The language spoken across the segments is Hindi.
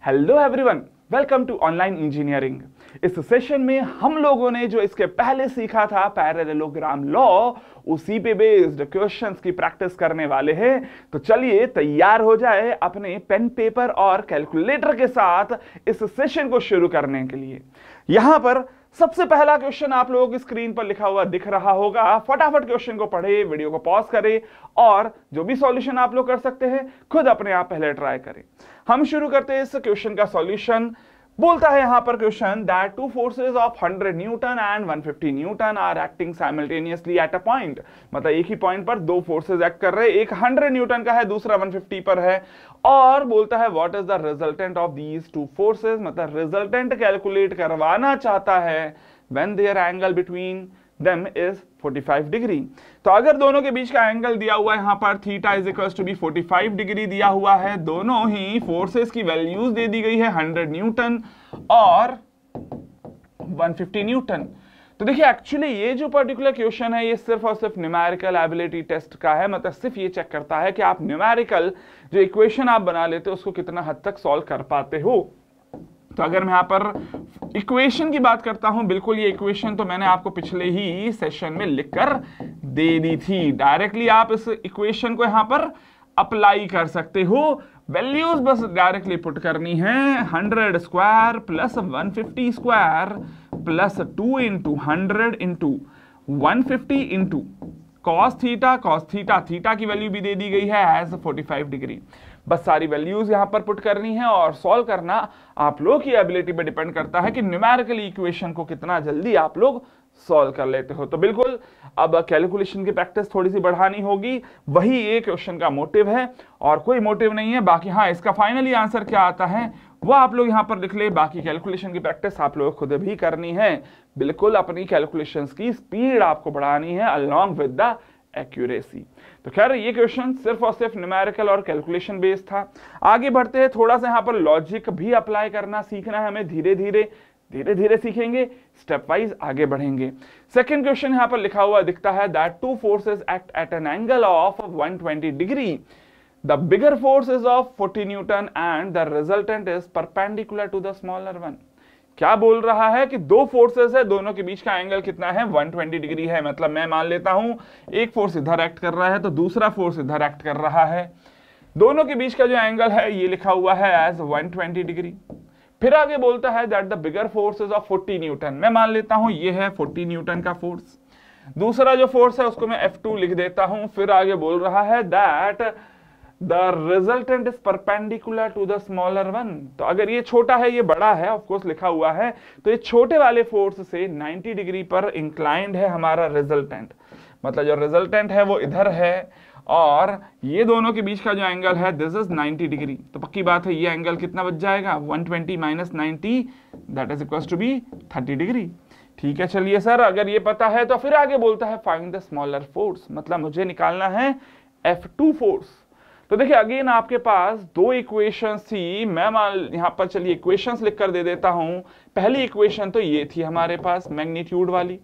Hello everyone, welcome to online engineering. इस सेशन में हम लोगों ने जो इसके पहले सीखा था पैरेललोग्राम लॉ, उसी पे बेस्ड क्वेश्चंस की प्रैक्टिस करने वाले हैं। तो चलिए तैयार हो जाए अपने पेन पेपर और कैलकुलेटर के साथ इस सेशन को शुरू करने के लिए। यहां पर सबसे पहला क्वेश्चन आप लोगों की स्क्रीन पर लिखा हुआ दिख रहा होगा। फटाफट क्वेश्चन को पढ़े, वीडियो को पॉज करें और जो भी सॉल्यूशन आप लोग कर सकते हैं खुद अपने आप पहले ट्राई करें। हम शुरू करते हैं इस क्वेश्चन का सॉल्यूशन। बोलता है यहां पर question that two forces of 100 newton and 150 newton are acting simultaneously at a point. मतलब एक ही पॉइंट पर दो फोर्सेस एक्ट कर रहे हैं, एक 100 न्यूटन का है, दूसरा 150 पर है। और बोलता है what is the resultant of these two forces, मतलब रिजल्टेंट कैलकुलेट करवाना चाहता है when their angle between them is 45 degree. तो अगर दोनों के बीच का एंगल दिया हुआ है यहां पर theta is equals to be 45 degree दिया हुआ है, दोनों ही फोर्सेस की वैल्यूज दे दी गई है 100 न्यूटन और 150 न्यूटन। तो देखिए एक्चुअली ये जो पर्टिकुलर क्वेश्चन है ये सिर्फ और सिर्फ न्यूमेरिकल एबिलिटी टेस्ट का है। मतलब सिर्फ ये चेक करता है कि आप न्यूमेरिकल जो इक्वेशन आप बना लेते हो उसको कितना हद तक सॉल्व कर पाते हो। तो अगर मैं यहां पर इक्वेशन की बात करता हूं, बिल्कुल ये इक्वेशन तो मैंने आपको पिछले ही सेशन में लिखकर दे दी थी। डायरेक्टली आप इस इक्वेशन को यहां पर अप्लाई कर सकते हो। वैल्यूज बस डायरेक्टली पुट करनी है। 100 square plus 150 square plus 2 into 100 into 150 into cos theta theta की वैल्यू भी दे दी गई है एज 45 डिग्री। बस सारी वैल्यूज यहां पर पुट करनी है और सॉल्व करना आप लोग की एबिलिटी पे डिपेंड करता है कि न्यूमेरिकल इक्वेशन को कितना जल्दी आप लोग सॉल्व कर लेते हो। तो बिल्कुल अब कैलकुलेशन की प्रैक्टिस थोड़ी सी बढ़ानी होगी, वही ये क्वेश्चन का मोटिव है और कोई मोटिव नहीं है। बाकी हाँ, इसका फाइनली आंसर क्या आता है वो आप लोग यहां पर लिख ले। बाकी कैलकुलेशन की प्रैक्टिस आप लोग खुद भी करनी है। बिल्कुल अपनी कैलकुलेशंस की स्पीड आपको बढ़ानी है अलोंग विद द एक्यूरेसी। तो खैर ये क्वेश्चन सिर्फ और सिर्फ न्यूमेरिकल और कैलकुलेशन बेस्ड था। आगे बढ़ते हैं, थोड़ा सा यहाँ पर लॉजिक भी अप्लाई करना सीखना है हमें। धीरे धीरे सीखेंगे, स्टेप वाइज आगे बढ़ेंगे। सेकंड क्वेश्चन यहाँ पर लिखा हुआ दिखता है that two forces act at an angle of 120 degree. The bigger force is of 40 newton and the resultant is perpendicular to the smaller one. क्या बोल रहा है कि दो फोर्सेस है, दोनों के बीच का एंगल कितना है 120 डिग्री है। मतलब मैं मान लेता हूं एक फोर्स इधर एक्ट कर रहा है तो दूसरा फोर्स इधर एक्ट कर रहा है। दोनों के बीच का जो एंगल है ये लिखा हुआ है एज 120 डिग्री। फिर आगे बोलता है that the bigger force is of 40 Newton. मैं मान लेता हूं ये है 40 न्यूटन का फोर्स। दूसरा जो फोर्स है उसको मैं F2 लिख देता हूं। फिर आगे बोल रहा है that the resultant is perpendicular to the smaller one. तो अगर ये छोटा है ये बड़ा है, ऑफ कोर्स लिखा हुआ है, तो ये छोटे वाले फोर्स से 90 डिग्री पर इंक्लाइंड है हमारा रिजल्टेंट। मतलब जो रिजल्टेंट है वो इधर है और ये दोनों के बीच का जो एंगल है दिस इज 90 डिग्री। तो पक्की बात है ये एंगल कितना बच जाएगा 120 minus 90 that is equals to be 30 degree. ठीक है, चलिए सर अगर ये पता है तो फिर आगे बोलता है फाइंड द स्मॉलर फोर्स। मतलब मुझे निकालना है F2 फोर्स। तो देखिए अगेन आपके पास दो इक्वेशंस थी। मैं यहां पर चलिए इक्वेशंस लिखकर दे देता हूं। पहली इक्वेशन तो ये थी हमारे पास मैग्नीट्यूड वाली,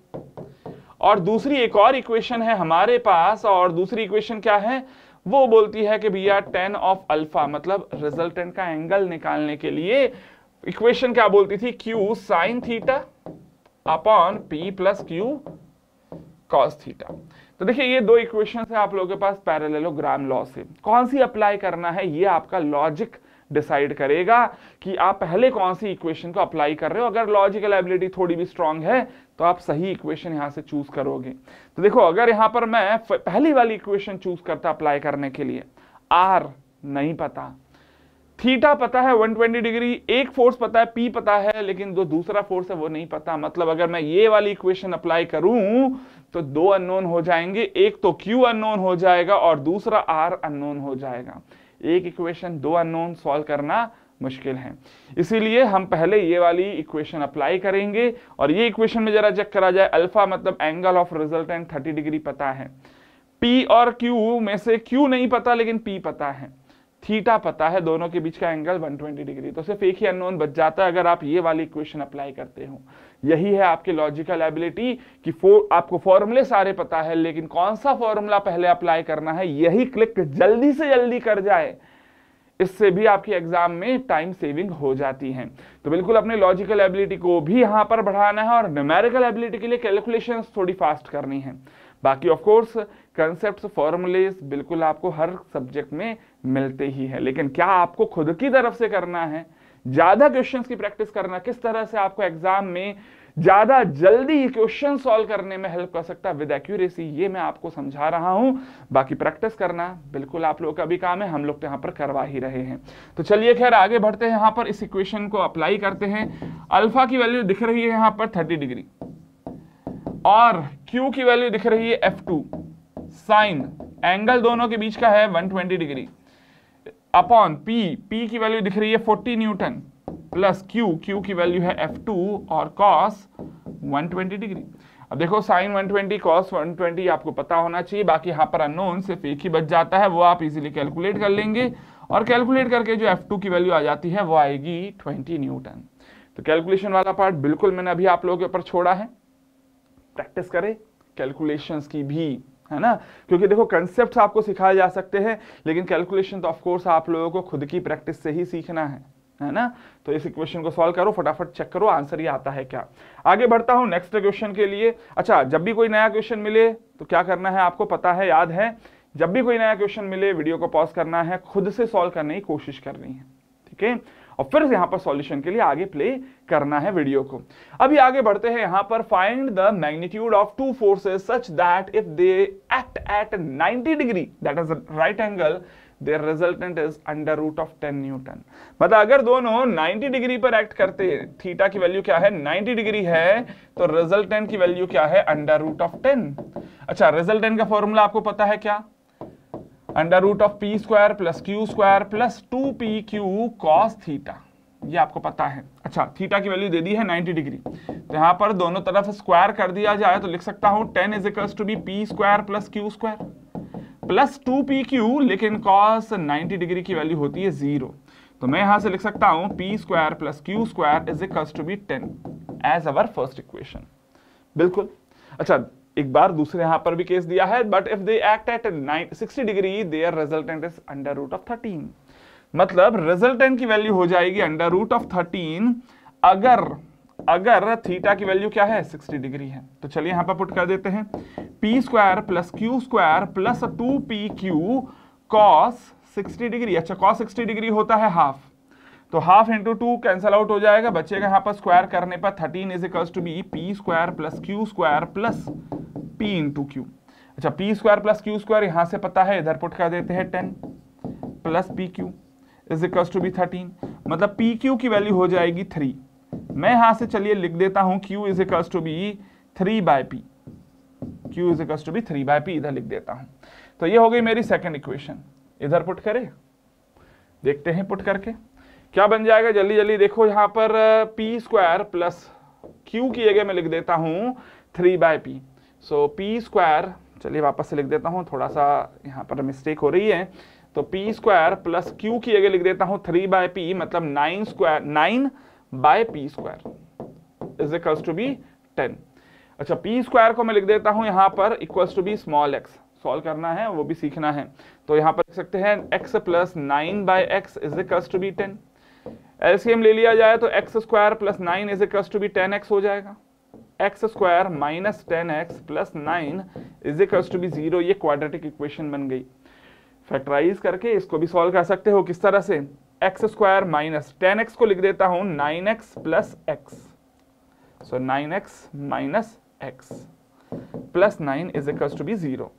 और दूसरी एक और इक्वेशन है हमारे पास। और दूसरी इक्वेशन क्या है वो बोलती है कि भैया tan ऑफ अल्फा, मतलब रिजल्टेंट का एंगल निकालने के लिए इक्वेशन क्या बोलती थी Q sin theta upon P plus Q cos theta. तो देखिए ये दो इक्वेशन है आप लोगों के पास पैरेललोग्राम लॉ से। कौन सी अप्लाई करना है ये आपका लॉजिक डिसाइड करेगा कि आप पहले कौन सी इक्वेशन को अप्लाई कर रहे हो। अगर लॉजिकल एबिलिटी थोड़ी भी स्ट्रांग है तो आप सही इक्वेशन यहां से चूज करोगे। तो देखो अगर यहां पर मैं पहली वाली इक्वेशन चूज करता अप्लाई करने के लिए, R नहीं पता, थीटा पता है 120 डिग्री, एक फोर्स पता है P पता है, लेकिन जो दूसरा फोर्स है वो नहीं पता। मतलब अगर मैं ये वाली इक्वेशन अप्लाई करूं तो दो अननोन हो जाएंगे, एक तो Q अननोन हो जाएगा और दूसरा R अननोन हो जाएगा। एक इक्वेशन दो अननोन सॉल्व करना मुश्किल है, इसीलिए हम पहले ये वाली इक्वेशन अप्लाई करेंगे। और ये इक्वेशन में जरा चेक करा जाए, अल्फा मतलब एंगल ऑफ रिजल्टेंट 30 डिग्री पता है, P और Q में से Q नहीं पता लेकिन P पता है, थीटा पता है, दोनों के बीच का एंगल 120 डिग्री। तो सिर्फ एक ही अननोन बच जाता है अगर आप ये वाली इक्वेशन अप्लाई करते हो। यही है आपकी लॉजिकल एबिलिटी कि आपको फॉर्मूले सारे पता है लेकिन कौन सा फॉर्मूला पहले अप्लाई करना है यही क्लिक जल्दी से जल्दी कर जाए, इससे भी आपकी एग्जाम में टाइम सेविंग हो जाती है। तो बिल्कुल अपने लॉजिकल एबिलिटी को भी यहाँ पर बढ़ाना है और न्यूमेरिकल एबिलिटी के लिए कैलकुलेशंस थोड़ी फास्ट करनी है। बाकी ऑफ कोर्स कंसेप्ट्स फॉर्मूलेस बिल्कुल आपको हर सब्जेक्ट में मिलते ही है, लेकिन क्या आपको खुद की तरफ से करना है, ज्यादा क्वेश्चंस की प्रैक्टिस करना, किस तरह से आपको एग्जाम में ज्यादा जल्दी क्वेश्चन सॉल्व करने में हेल्प कर सकता है विद एक्यूरेसी, ये मैं आपको समझा रहा हूं। बाकी प्रैक्टिस करना बिल्कुल आप लोगों का भी काम है, हम लोग तो यहां पर करवा ही रहे हैं। तो चलिए खैर आगे बढ़ते हैं, यहां पर इस इक्वेशन को अप्लाई करते हैं। अल्फा की वैल्यू दिख रही है यहां पर 30 डिग्री और Q की वैल्यू दिख रही है F2, साइन एंगल दोनों के बीच का है 120 डिग्री अपॉन P की वैल्यू दिख रही है 40 न्यूटन प्लस Q की वैल्यू है F2 और कॉस 120 डिग्री। अब देखो साइन 120 कॉस 120 आपको पता होना चाहिए, बाकी यहाँ पर अननोन सिर्फ एक ही बच जाता है, वो आप इजीली कैलकुलेट कर लेंगे और कैलकुलेट करके जो F2 की वैल्यू आ जाती है वो आएगी 20 न्यूटन। तो कैलकुलेशन वाला पार्ट बिल्कुल मैंने अभी आप लोगों के ऊपर छोड़ा है, प्रैक्टिस करें कैलकुलेशंस की भी, है ना, क्योंकि देखो कंसेप्ट्स आपको सिखाए जा सकते हैं लेकिन कैलकुलेशन तो ऑफ कोर्स आप लोगों को खुद की प्रैक्टिस से ही सीखना है ना। तो इस इक्वेशन को सॉल्व करो, फटाफट चेक करो आंसर ये आता है क्या। आगे बढ़ता हूं नेक्स्ट क्वेश्चन के लिए। अच्छा, जब भी कोई नया क्वेश्चन मिले तो क्या करना है आपको पता है, याद है, जब भी कोई नया क्वेश्चन मिले वीडियो को पॉज करना है, खुद से सॉल्व करने की कोशिश करनी है, ठीक है, और फिर से यहां पर सॉल्यूशन के लिए आगे प्ले करना है वीडियो को। अभी आगे बढ़ते हैं, यहां पर find the magnitude of two forces such that if they act at 90 degree that is right angle their resultant is under root of 10 newton. मतलब अगर दोनों 90 डिग्री पर एक्ट करते हैं, थीटा की वैल्यू क्या है 90 डिग्री है, तो रिजल्टेंट की वैल्यू क्या है अंडर रूट ऑफ 10। अच्छा, रिजल्टेंट का फॉर्मूला आपको पता है क्या, under root of P square plus Q square plus 2pq cos theta, ये आपको पता है। अच्छा, थीटा की वैल्यू दे दी है 90 डिग्री, तो यहां पर दोनों तरफ स्क्वायर कर दिया जाए तो लिख सकता हूं 10 is equals to be P square plus Q square plus 2pq, लेकिन कॉस 90 डिग्री की वैल्यू होती है 0, तो मैं यहां से लिख सकता हूं P square plus Q square is equals to be 10 as our first equation. बिल्कुल। अच्छा, एक बार दूसरे यहां पर भी केस दिया है, but if they act at 60 degree their resultant is under root of 13। मतलब रिजल्टेंट की वैल्यू हो जाएगी अंडर रूट ऑफ 13 अगर थीटा की वैल्यू क्या है 60 डिग्री है। तो चलिए यहां पर पुट कर देते हैं P square plus Q square plus 2pq cos 60 degree. अच्छा, कॉस 60 डिग्री होता है हाफ, तो हाफ इंटू 2 कैंसल आउट हो जाएगा, बचेगा यहां पर स्क्वायर करने पर 13 is equals to be P square plus Q square plus p into q. अच्छा, p square plus Q square यहां से पता है, इधर पुट कर देते हैं 10 plus P Q is equals to be 13, मतलब पी क्यू की वैल्यू हो जाएगी 3। मैं यहां से चलिए लिख देता हूं q is equals to be 3/p, q is equals to be 3/p इधर लिख देता हूं। तो ये हो गई मेरी सेकंड इक्वेशन, इधर पुट करें, देखते हैं पुट करके क्या बन जाएगा, जल्दी जल्दी देखो। यहां पर पी स्क्वायर प्लस क्यू की जगह मैं लिख देता हूं 3/p, सो पी स्क्वायर, चलिए वापस से लिख देता हूं, थोड़ा सा यहां पर मिस्टेक हो रही है, तो पी स्क्वायर प्लस क्यू की जगह लिख देता हूं 3/p, मतलब 9/p square is equals to be 10। अच्छा, पी स्क्वायर को मैं लिख देता हूं यहां पर equals to be small x, solve करना है वो भी सीखना है, तो यहां पर लिख सकते हैं x plus 9/x is equals to be 10। LCM ले लिया जाए तो x square plus 9 is equals to be 10x हो जाएगा, x square minus 10x plus 9 is equals to be 0, ये क्वाड्रेटिक इक्वेशन बन गई। फैक्टराइज करके इसको भी सॉल्व कर सकते हो, किस तरह से, x स्क्वायर माइनस 10x को लिख देता हूं 9x plus x, so 9x minus x plus 9 is equals to be 0।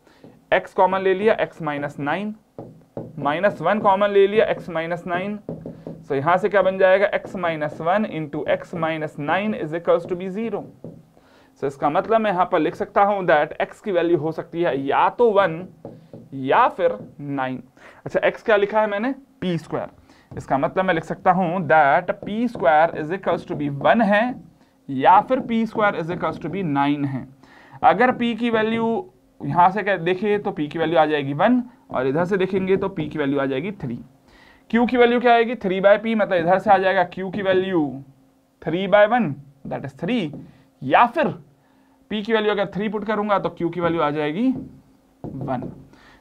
x common ले लिया, x माइनस 9, माइनस 1 कॉमन ले लिया, x माइनस 9, सो यहां से क्या बन जाएगा x minus 1 into X minus 9 is equals to be 0। So इसका मतलब मैं यहां पर लिख सकता हूं दैट x की वैल्यू हो सकती है या तो 1 या फिर 9। अच्छा, x क्या लिखा है मैंने, p स्क्वायर, इसका मतलब मैं लिख सकता हूं that p square is equals to be 1 है या फिर p square is equals to be 9 है। अगर p की वैल्यू यहां से क्या देखिए तो p की वैल्यू आ जाएगी 1 और इधर से देखेंगे तो p की वैल्यू आ जाएगी 3। q की वैल्यू क्या आएगी 3/p, मतलब इधर से आ जाएगा q की वैल्यू 3/1 दैट इज 3, या फिर p की वैल्यू अगर 3 पुट करूंगा तो q की वैल्यू आ जाएगी 1।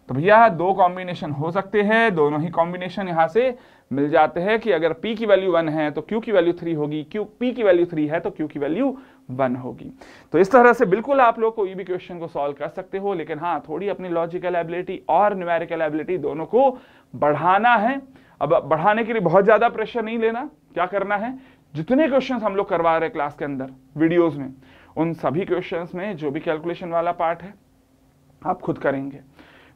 तो भैया दो कॉम्बिनेशन हो सकते हैं, दोनों ही कॉम्बिनेशन यहां से मिल जाते हैं कि अगर p की वैल्यू 1 है तो q की वैल्यू 3 होगी, p की वैल्यू 3 है तो q की वैल्यू 1 होगी। तो इस तरह से बिल्कुल आप लोग कोई भी क्वेश्चन को सॉल्व कर सकते हो, लेकिन हाँ थोड़ी अपनी लॉजिकल एबिलिटी और न्यूमेरिकल एबिलिटी दोनों को बढ़ाना है। अब बढ़ाने के लिए बहुत ज्यादा प्रेशर नहीं लेना, क्या करना है, जितने क्वेश्चंस हम लोग करवा रहे हैं क्लास के अंदर वीडियोस में, उन सभी क्वेश्चंस में जो भी कैलकुलेशन वाला पार्ट है आप खुद करेंगे,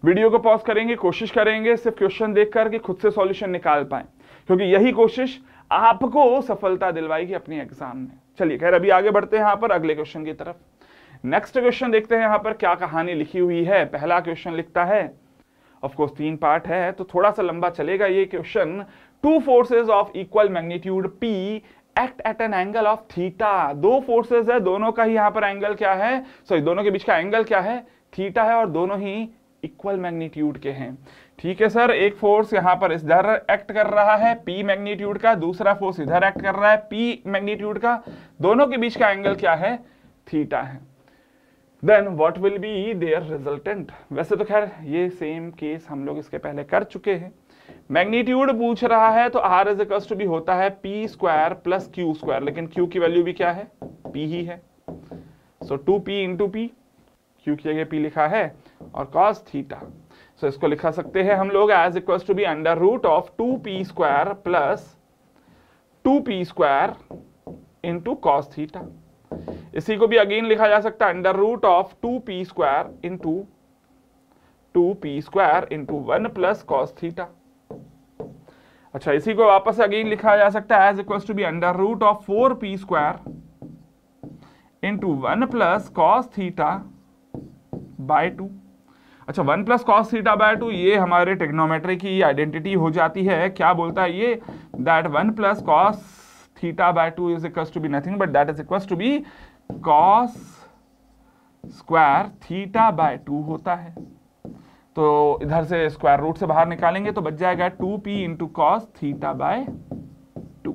वीडियो को पॉज करेंगे, कोशिश करेंगे सिर्फ क्वेश्चन देख करके खुद से सॉल्यूशन निकाल पाए, क्योंकि यही कोशिश आपको सफलता दिलवाएगी अपनी एग्जाम में। चलिए खैर अभी आगे बढ़ते हैं यहाँ पर अगले क्वेश्चन की तरफ। नेक्स्ट क्वेश्चन देखते हैं यहाँ पर क्या कहानी लिखी हुई है। पहला क्वेश्चन लिखता है, ऑफ कोर्स 3 पार्ट है तो थोड़ा सा लंबा चलेगा ये question. Two forces of equal magnitude P act at an angle of theta. दो फोर्सेज है, दोनों का ही यहाँ पर एंगल क्या है, सॉरी दोनों के बीच का एंगल क्या है, थीटा है, और दोनों ही इक्वल मैग्नीट्यूड के हैं। ठीक है सर, एक फोर्स यहां पर इधर एक्ट कर रहा है P मैग्नीट्यूड का, दूसरा फोर्स इधर एक्ट कर रहा है P मैग्नीट्यूड का, दोनों के बीच का एंगल क्या है, थीटा है। Then what will be their resultant. वैसे तो खैर ये सेम केस हम लोग इसके पहले कर चुके हैं। मैग्नीट्यूड पूछ रहा है तो R is equals to be होता है P square plus Q square, लेकिन Q की वैल्यू भी क्या है, P ही है। सो 2P इंटू P, Q की जगह P लिखा है, और cos थीटा, सो इसको लिखा सकते हैं हम लोग as equals to be under root of 2P square plus 2P square into cos theta. इसी को भी अगेन लिखा जा सकता है under root of 2P square into 2P square into 1 plus cos theta. अच्छा, इसी को वापस अगेन लिखा जा सकता है as equals to be under root of 4P square into 1 plus cos theta by 2। अच्छा, 1 प्लस cos थीटा बाय 2 ये हमारे ट्रिग्नोमेट्री की आइडेंटिटी हो जाती है। क्या बोलता है ये, that 1 plus cos theta by 2 is equals to be nothing but that is equals to be cos square theta by 2 होता है। तो इधर से स्क्वायर रूट से बाहर निकालेंगे तो बच जाएगा 2P into cos theta by 2।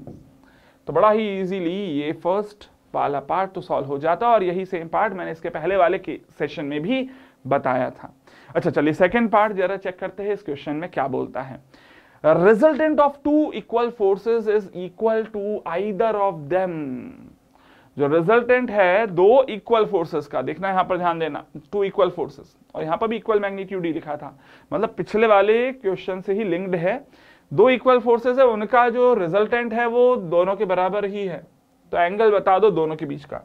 तो बड़ा ही इजीली ये फर्स्ट वाला पार्ट तो सॉल्व हो जाता, और यही सेम पार्ट मैंने इसके पहले वाले के सेशन में भी बताया था। अच्छा चलिए सेकंड पार्ट जरा चेक करते हैं इस क्वेश्चन में क्या बोलता है। Resultant of two equal forces is equal to either of them. जो रिजल्टेंट है दो इक्वल फोर्सेस का, देखना यहां पर ध्यान देना, टू इक्वल फोर्सेस, और यहां पर भी इक्वल मैग्नीट्यूड ही लिखा था, मतलब पिछले वाले क्वेश्चन से ही लिंक्ड है। दो इक्वल फोर्सेस है, उनका जो रिजल्टेंट है वो दोनों के बराबर ही है, तो एंगल बता दो दोनों के बीच का।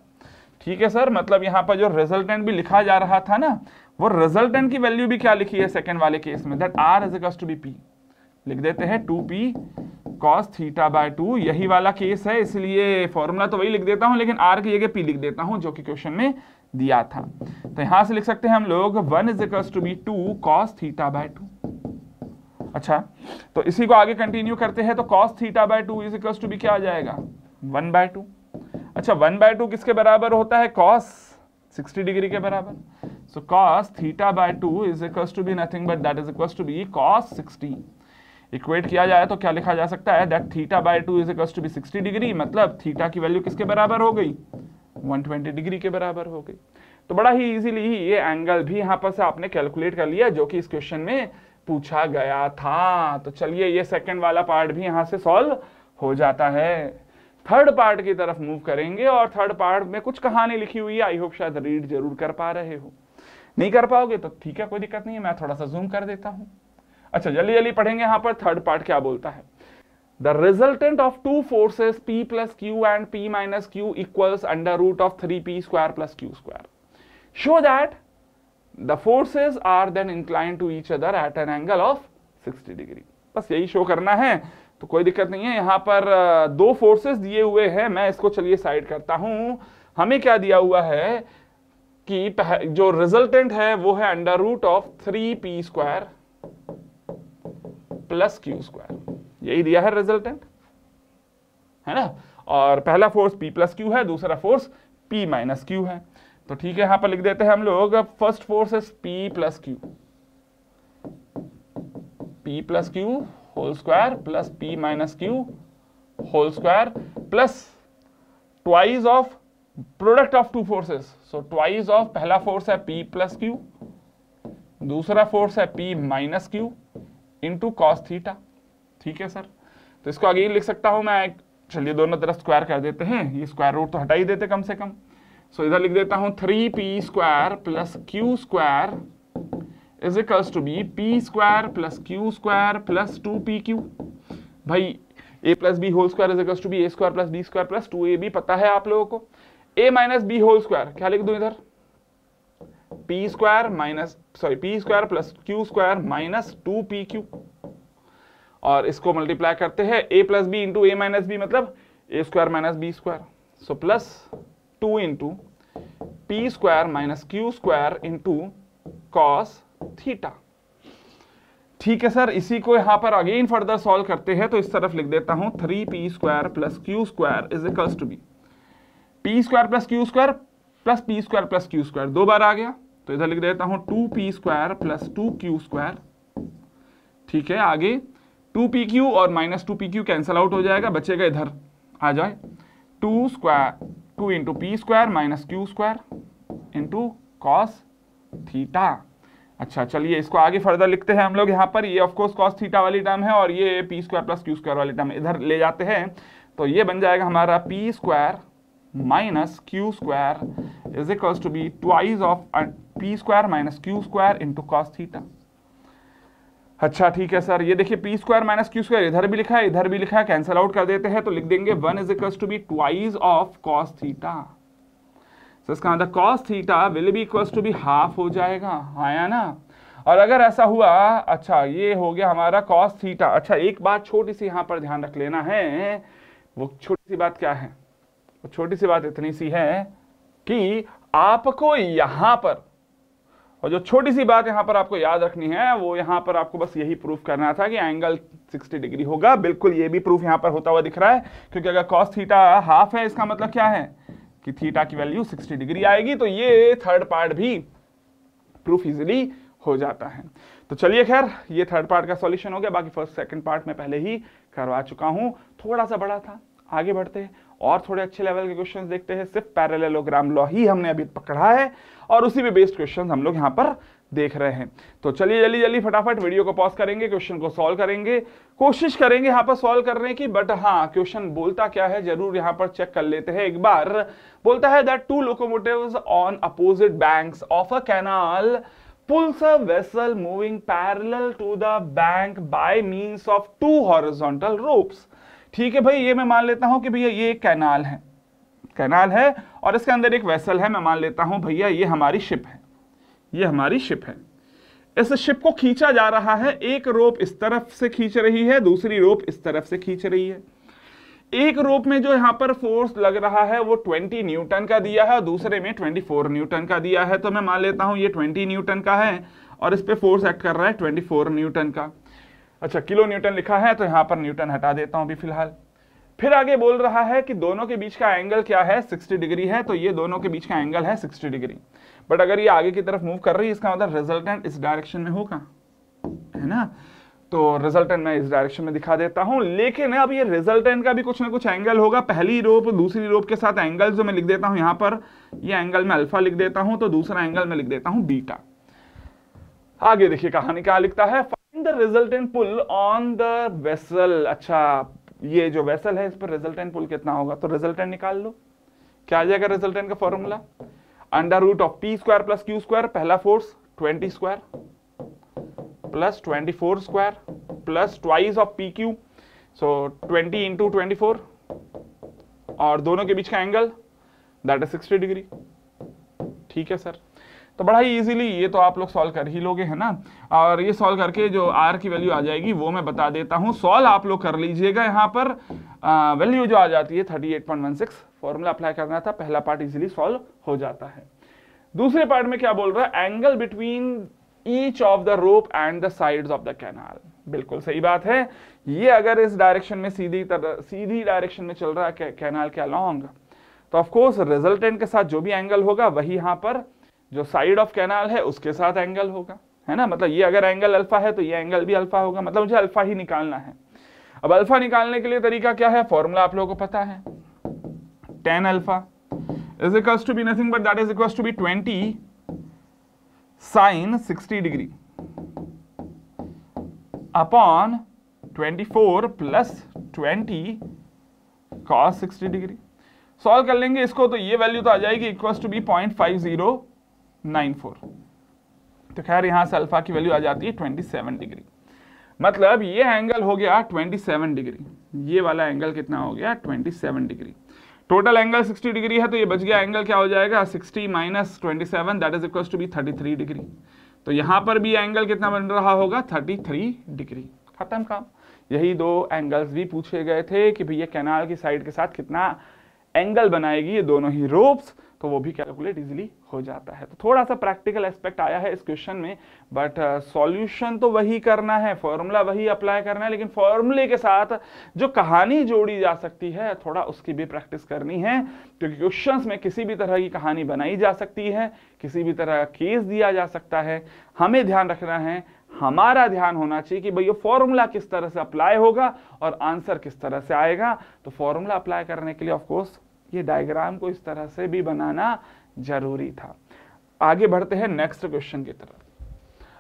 ठीक है सर, मतलब यहां पर जो रिजल्टेंट भी लिखा जा रहा था ना, वो रिजल्टेंट की वैल्यू भी क्या लिखी है सेकंड वाले केस में, that R is equals to be P। लिख देते हैं 2P cos थीटा बाय 2, यही वाला केस है, इसलिए फॉर्मूला तो वही लिख देता हूं, लेकिन R की जगह P लिख देता हूं जो कि क्वेश्चन में दिया था। तो यहां से लिख सकते हैं हम लोग 1 is equals to be 2 cos theta by 2। अच्छा, तो इसी को आगे कंटिन्यू करते हैं, तो cos theta by 2 is equals to be क्या आ जाएगा, 1 बाय 2। अच्छा, 1 बाय 2 किसके बराबर होता है, cos 60 डिग्री के बराबर। So cos theta by 2 is equals to be nothing but that is equals to be cos 60। Equate किया जाए तो क्या लिखा जा सकता है, that theta by 2 is equals to be 60 degree, मतलब थीटा की वैल्यू किसके बराबर हो गई, 120 डिग्री के बराबर हो गई। तो बड़ा ही इजीली ये एंगल भी यहां पर से आपने कैलकुलेट कर लिया जो कि इस क्वेश्चन में पूछा गया था। तो चलिए ये सेकंड वाला पार्ट भी यहां से सॉल्व हो जाता है। थर्ड पार्ट की तरफ मूव करेंगे, और थर्ड पार्ट में कुछ कहानी लिखी हुई है, आई होप शायद रीड जरूर कर पा रहे हो। नहीं कर पाओगे तो ठीक है, कोई दिक्कत नहीं है, मैं थोड़ा सा जूम कर देता हूं। अच्छा, जल्दी जल्दी पढ़ेंगे यहां पर थर्ड पार्ट क्या बोलता है। The resultant of two forces P plus Q and P minus Q equals under root of 3P square plus Q square. Show that the forces are then inclined to each other at an angle of 60 degree. बस यही शो करना है, तो कोई दिक्कत नहीं है। यहां पर दो फोर्सेस दिए हुए हैं, मैं इसको चलिए साइड करता हूं। हमें क्या दिया हुआ है कि जो रिजल्टेंट है वो है under root of 3P square plus Q square, यही दिया है रिजल्टेंट, है ना। और पहला फोर्स P प्लस Q है, दूसरा फोर्स P माइनस Q है। तो ठीक है, यहां पर लिख देते हैं हम लोग, first force is P plus Q, P plus Q whole square plus P minus Q whole square plus twice of product of two forces, so twice of पहला फोर्स है P प्लस Q दूसरा फोर्स है P minus Q into cos theta. ठीक है सर, तो इसको आगे लिख सकता हूं मैं, चलिए दोनों तरफ स्क्वायर कर देते हैं, ये स्क्वायर रूट तो हटा ही देते कम से कम। सो इधर लिख देता हूं 3p square plus Q square is equals to be p square plus Q square plus 2pq। भाई a plus b whole square is equals to be a square plus b square plus 2ab पता है आप लोगों को। a minus b whole square क्या लिख दूं इधर, p square plus Q square minus 2pq, और इसको मल्टीप्लाई करते हैं a plus b into a minus b मतलब ए square minus b square, so plus 2 into p square minus q square into cos theta. ठीक है सर, इसी को यहां पर अगेन फर्दर सॉल्व करते हैं, तो इस तरफ लिख देता हूं 3p square plus Q square is equals to be p square plus Q square plus p square plus Q square, दो बार आ गया, तो इधर लिख देता हूं 2p square plus 2q square. ठीक है, आगे 2pq और माइनस 2pq कैंसिल आउट हो जाएगा, बचेगा इधर आ जाए 2 into p square minus q square into cos theta. अच्छा चलिए इसको आगे फर्दर लिखते हैं हम लोग यहाँ पर, ये ऑफकोर्स कॉस थीटा वाली टर्म है और ये p square plus Q square वाली टर्म इधर ले जाते हैं, तो ये बन जाएगा हमारा p square minus q square is equals to be twice of P square minus q square into cos theta. अच्छा ठीक है सर, ये देखिए p square minus q square इधर भी लिखा है इधर भी लिखा है, कैंसिल आउट कर देते हैं, तो लिख देंगे 1 is equals to be twice of cos theta. तो इसका मतलब cos theta will be equals to be half हो जाएगा, आया ना। और अगर ऐसा हुआ, अच्छा ये हो गया हमारा कॉस थीटा। अच्छा एक बात छोटी सी यहाँ पर ध्यान रख लेना है, वो छोटी सी बात क्या है, वो छोटी सी बात इतनी सी है कि आपको यहाँ पर, और जो छोटी सी बात यहाँ पर आपको याद रखनी है वो यहाँ पर आपको बस यही प्रूफ करना था कि एंगल 60 डिग्री होगा। बिल्कुल ये भी प्रूफ यहाँ पर होता हुआ दिख रहा है, क्योंकि अगर कॉस थीटा हाफ है इसका मतलब क्या है कि थीटा की वैल्यू 60 डिग्री आएगी, तो ये थर्ड पार्ट भी प्रूफ इजीली हो जाता है। तो चलिए खैर ये थर्ड पार्ट का सॉल्यूशन हो गया, बाकी फर्स्ट सेकंड पार्ट में पहले ही करवा चुका हूं, थोड़ा सा बड़ा था। आगे बढ़ते हैं और थोड़े अच्छे लेवल के क्वेश्चंस देखते हैं। सिर्फ पैरेललोग्राम लॉ ही हमने अभी पकड़ा है और उसी पे बेस्ड क्वेश्चंस हम लोग यहाँ पर देख रहे हैं। तो चलिए जल्दी जल्दी फटाफट वीडियो को पॉज करेंगे, क्वेश्चन को सॉल्व करेंगे, कोशिश करेंगे यहाँ पर सॉल्व करने की। बट हाँ, क्वेश्चन बोलता क्या है जरूर यहाँ पर चेक कर लेते हैं एक बार। बोलता है that 2 locomotives on opposite banks of a canal pulls a vessel moving parallel to the bank by means of 2 horizontal ropes। ठीक है भाई, ये मैं मान लेता हूं कि भैया ये एक कैनाल है और इसके अंदर एक वेसल है। मैं मान लेता हूं भैया ये हमारी शिप है, ये हमारी शिप है। इस शिप को खींचा जा रहा है, एक रोप इस तरफ से खींच रही है, दूसरी रोप इस तरफ से खींच रही है। एक रोप में जो यहां पर फोर्स लग रहा है वो 20 न्यूटन का दिया है और दूसरे में 24 न्यूटन का दिया है। तो मैं मान लेता हूं ये 20 न्यूटन का है और इस पे फोर्स एक्ट कर रहा है 24 न्यूटन का। अच्छा किलो न्यूटन लिखा है तो यहां पर न्यूटन हटा देता हूं अभी फिलहाल। फिर आगे बोल रहा है कि दोनों के बीच का एंगल क्या है, 60 डिग्री है, तो ये दोनों के बीच का एंगल है 60 डिग्री। बट अगर ये आगे की तरफ मूव कर रही है इसका मतलब रिजल्टेंट इस डायरेक्शन में होगा, है ना। तो रिजल्टेंट मैं इस डायरेक्शन में दिखा देता हूं, लेकिन अब ये रिजल्टेंट का भी कुछ ना कुछ एंगल होगा। पहली रोप दूसरी रोप के साथ एंगल जो मैं लिख देता हूं, यहां पर ये एंगल मैं अल्फा लिख देता हूं, तो दूसरा एंगल मैं लिख देता हूं बीटा। आगे देखिए कहानी क्या लिखता है, find the resultant pull on the vessel. अच्छा ये जो वेसल है इस पर रिजल्टेंट पुल कितना होगा, तो रिजल्टेंट निकाल लो। क्या आ जाएगा रिजल्टेंट का formula, under root of P square plus Q square, पहला force 20 square plus 24 square plus twice of p q, so 20 into 24, और दोनों के बीच का एंगल दैट इज 60 डिग्री। ठीक है सर, तो बड़ा ही इजीली ये तो आप लोग सॉल्व कर ही लोगे, है ना। और ये सॉल्व करके जो आर की वैल्यू आ जाएगी वो मैं बता देता हूं, सॉल्व आप लोग कर लीजिएगा। यहाँ पर वैल्यू जो आ जाती है 38.16, फॉर्मूला अप्लाई करना था, पहला पार्ट इजीली सॉल्व हो जाता है। दूसरे पार्ट में क्या बोल रहा है, angle between each of the rope and the sides of the canal. बिल्कुल सही बात है, ये अगर इस डायरेक्शन में सीधी डायरेक्शन में चल रहा है कैनाल के अलोंग, तो ऑफकोर्स रिजल्टेंट के साथ जो भी एंगल होगा वही यहाँ पर जो साइड ऑफ कैनाल है उसके साथ एंगल होगा, है ना। मतलब ये अगर एंगल अल्फा है तो ये एंगल भी अल्फा होगा, मतलब मुझे अल्फा ही निकालना है। अब अल्फा निकालने के लिए तरीका क्या है, फॉर्मूला आप लोगों को पता है, tan alpha is equals to be nothing but that is equals to be 20 sine 60 degree upon 24 plus 20 cos 60 degree. Solve कर लेंगे इसको तो ये वैल्यू तो आ जाएगी इक्वल्स टू बी 0.5094। तो खैर यहां से अल्फा की वैल्यू आ जाती है 27 डिग्री। मतलब ये एंगल हो गया 27 डिग्री, ये वाला एंगल कितना हो गया 27 डिग्री। टोटल एंगल 60 डिग्री है तो ये बच गया एंगल क्या हो जाएगा 60 minus 27 that is equals to be 33 degree. तो यहां पर भी एंगल कितना बन रहा होगा 33 डिग्री। खत्म काम। यही दो एंगल्स भी पूछे गए थे कि भैया कैनाल की साइड के साथ कितना एंगल बनाएगी ये दोनों ही रोप्स, तो वो भी कैलकुलेट इजीली हो जाता है। तो थोड़ा सा प्रैक्टिकल एस्पेक्ट आया है इस क्वेश्चन में, बट सॉल्यूशन तो वही करना है, फॉर्मूला वही अप्लाई करना है, लेकिन फॉर्मूले के साथ जो कहानी जोड़ी जा सकती है थोड़ा उसकी भी प्रैक्टिस करनी है, क्योंकि क्वेश्चंस में किसी भी तरह की कहानी बनाई जा सकती है, किसी भी तरह का केस दिया जा सकता है। हमें ध्यान रखना है, हमारा ध्यान होना चाहिए कि भैया फॉर्मूला किस तरह से अप्लाई होगा और आंसर किस तरह से आएगा। तो फॉर्मूला अप्लाई करने के लिए ऑफ कोर्स ये डायग्राम को इस तरह से भी बनाना जरूरी था। आगे बढ़ते हैं नेक्स्ट क्वेश्चन की तरफ।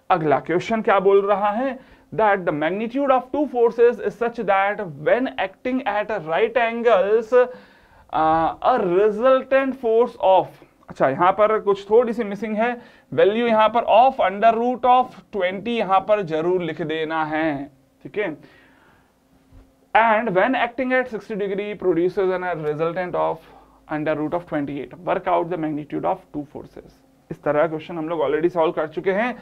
अगला क्वेश्चन क्या बोल रहा है, that the magnitude of two forces is such that when acting at right angles a resultant force of, अच्छा यहां पर कुछ थोड़ी सी मिसिंग है, वैल्यू यहां पर ऑफ अंडर रूट ऑफ 20 यहां पर जरूर लिख देना है, ठीक है। And when acting at 60 degree produces a resultant of under root of 28. Work out the magnitude of two forces. इस तरह का क्वेश्चन हम लोग ऑलरेडी सॉल्व कर चुके हैं।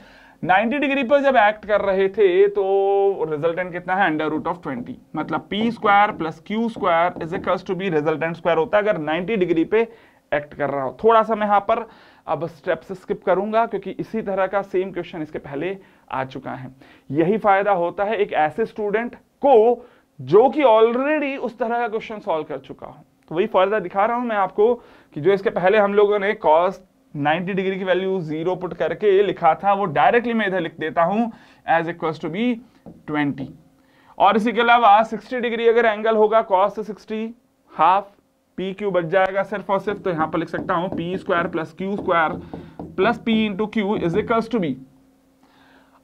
90 डिग्री पर जब एक्ट कर रहे थे तो रिजल्टेंट कितना है अंडर रूट ऑफ 20, मतलब p square plus Q square is equals to be resultant square होता है अगर 90 डिग्री पे एक्ट कर रहा हो। थोड़ा सा मैं यहाँ पर अब स्टेप्स स्किप करूंगा क्योंकि इसी तरह का सेम क्वेश्चन इसके पहले आ चुका है। यही फायदा होता है एक ऐसे स्टूडेंट को जो कि ऑलरेडी उस तरह का क्वेश्चन सॉल्व कर चुका हूं। तो वही फायदा दिखा रहा हूं मैं आपको कि जो इसके पहले हम लोगों ने cos 90 डिग्री की वैल्यू 0 पुट करके लिखा था वो डायरेक्टली मैं इधर लिख देता हूं एज इक्वल्स टू बी 20। और इसी के अलावा 60 डिग्री अगर एंगल होगा cos 60 हाफ पी क्यू बच जाएगा सिर्फ और सिर्फ, तो यहां पर लिख सकता हूं P square plus Q square plus p into q is equals to be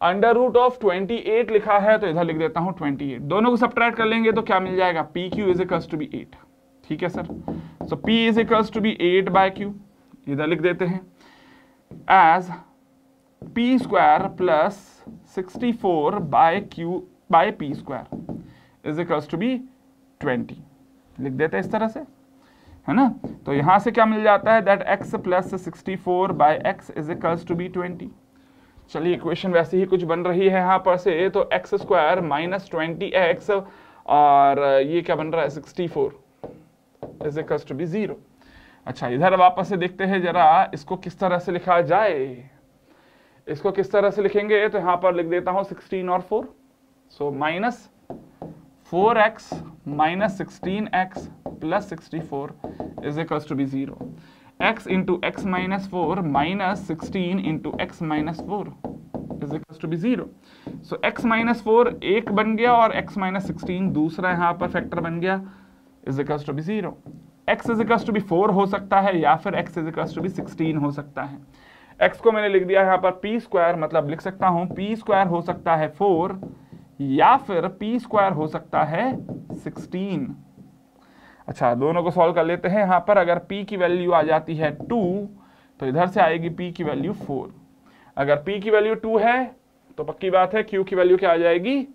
under root of 28 लिखा है तो इधर लिख देता हूं 28। दोनों को सब्ट्रैक्ट कर लेंगे तो क्या मिल जाएगा p Q is equals to be 8, ठीक है sir. So p is equals to be 8 by q, इधर लिख देते हैं as p square plus 64 by q by p square is equals to be 20, लिख देते हैं इस तरह से, है ना। तो यहां से क्या मिल जाता है that x plus 64 by x is equals to be 20। चलिए इक्वेशन वैसे ही कुछ बन रही है यहाँ पर से, तो एक्स स्क्वायर माइनस 20x और ये क्या बन रहा है 64 इज इक्वल्स टू बी 0। अच्छा इधर वापस से देखते हैं जरा इसको किस तरह से लिखा जाए। इसको किस तरह से लिखेंगे तो यहाँ पर लिख देता हूँ 16 और 4, so minus 4x minus 16x plus 64 is equals to be 0। x into x minus 4 minus 16 into x minus 4 is equals to be 0. So x minus 4 एक बन गया और x minus 16 दूसरा यहाँ पर फैक्टर बन गया is equals to be 0. x is equals to be 4 हो सकता है या फिर x is equals to be 16 हो सकता है। x को मैंने लिख दिया यहाँ पर p स्क्वायर, मतलब लिख सकता हूँ p स्क्वायर हो सकता है 4 या फिर p स्क्वायर हो सकता है 16। अच्छा दोनों को सॉल्व कर लेते हैं। यहाँ पर अगर p की वैल्यू आ जाती है 2 तो इधर से आएगी p की वैल्यू 4। अगर p की वैल्यू 2 है तो पक्की बात है q की वैल्यू क्या आ जाएगी,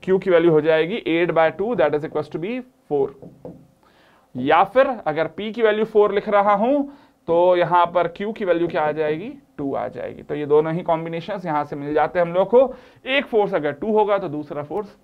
q की वैल्यू हो जाएगी 8 by 2 that is equals to be 4। या फिर अगर p की वैल्यू 4 लिख रहा हूं तो यहां पर q की वैल्यू क्या आ जाएगी 2 आ जाएगी। तो ये दोनों ही कॉम्बिनेशंस यहां से मिल जाते हैं हम लोग को। एक फोर्स अगर 2 होगा तो दूसरा फोर्स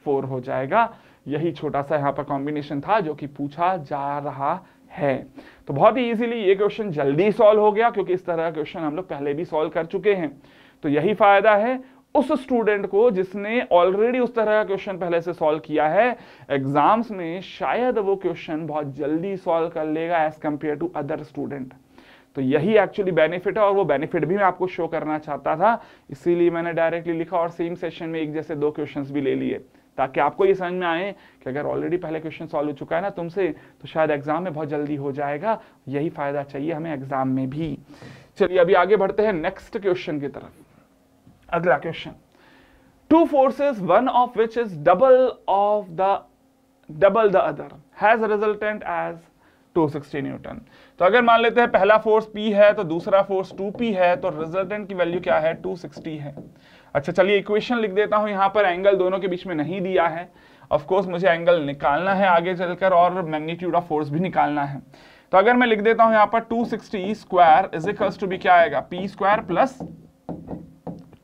4 हो जाएगा। यही छोटा सा यहाँ पर कॉम्बिनेशन था जो कि पूछा जा रहा है। तो बहुत ही इजीली ये क्वेश्चन जल्दी सॉल्व हो गया क्योंकि इस तरह का क्वेश्चन हम लोग पहले भी सॉल्व कर चुके हैं। तो यही फायदा है उस स्टूडेंट को जिसने ऑलरेडी उस तरह का क्वेश्चन पहले से सॉल्व किया है। एग्जाम्स में शायद वो क्वेश्चन बहुत जल्दी सॉल्व कर लेगा as compare to other student. तो यही एक्चुअली बेनिफिट है और वो बेनिफिट भी मैं आपको शो करना चाहता था, इसीलिए मैंने डायरेक्टली लिखा और सेम सेशन में एक जैसे 2 क्वेश्चंस भी ले लिए ताकि आपको ये समझ में आए कि अगर ऑलरेडी पहले क्वेश्चन सॉल्व हो चुका है ना तुमसे तो शायद एग्जाम में बहुत जल्दी हो जाएगा। यही फायदा चाहिए हमें एग्जाम में भी। चलिए अभी आगे बढ़ते हैं नेक्स्ट क्वेश्चन की तरफ। अगला question, two forces one of which is double the other has resultant as 260 newton. तो अगर मान लेते हैं पहला फोर्स P है तो दूसरा फोर्स 2P है, तो रिजल्टेंट की वैल्यू क्या है, 260 है। अच्छा चलिए इक्वेशन लिख देता हूं, यहां पर एंगल दोनों के बीच में नहीं दिया है, ऑफ कोर्स मुझे एंगल निकालना है आगे चलकर और मैग्नीट्यूड ऑफ फोर्स भी निकालना है। तो अगर मैं लिख देता हूं यहां पर 260 स्क्वायर इज इक्वल्स टू भी क्या आएगा, P square plus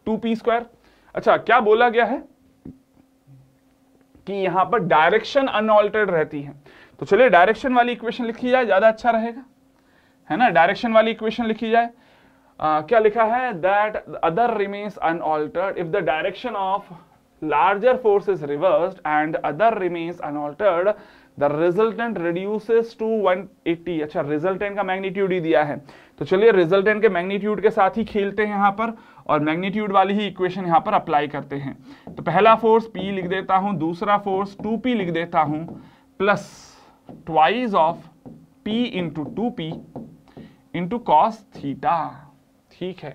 2P square. अच्छा क्या बोला गया है कि यहां पर डायरेक्शन अनऑल्टर्ड रहती है, तो चलिए डायरेक्शन वाली इक्वेशन लिखी जाए, ज्यादा अच्छा रहेगा, है ना। डायरेक्शन वाली इक्वेशन लिखी जाए। क्या लिखा है, that other remains unaltered if the direction of larger force is reversed and other remains unaltered the resultant reduces to 180। अच्छा रिजल्टेंट का मैग्नीट्यूड ही दिया है, तो चलिए रिजल्टेंट के मैग्नीट्यूड के साथ ही खेलते हैं यहां पर और मैग्नीट्यूड वाली ही इक्वेशन यहां पर अप्लाई करते हैं। तो पहला फोर्स P लिख देता हूं, दूसरा फोर्स 2P लिख देता हूं, plus twice of P into 2P into cos theta, ठीक है।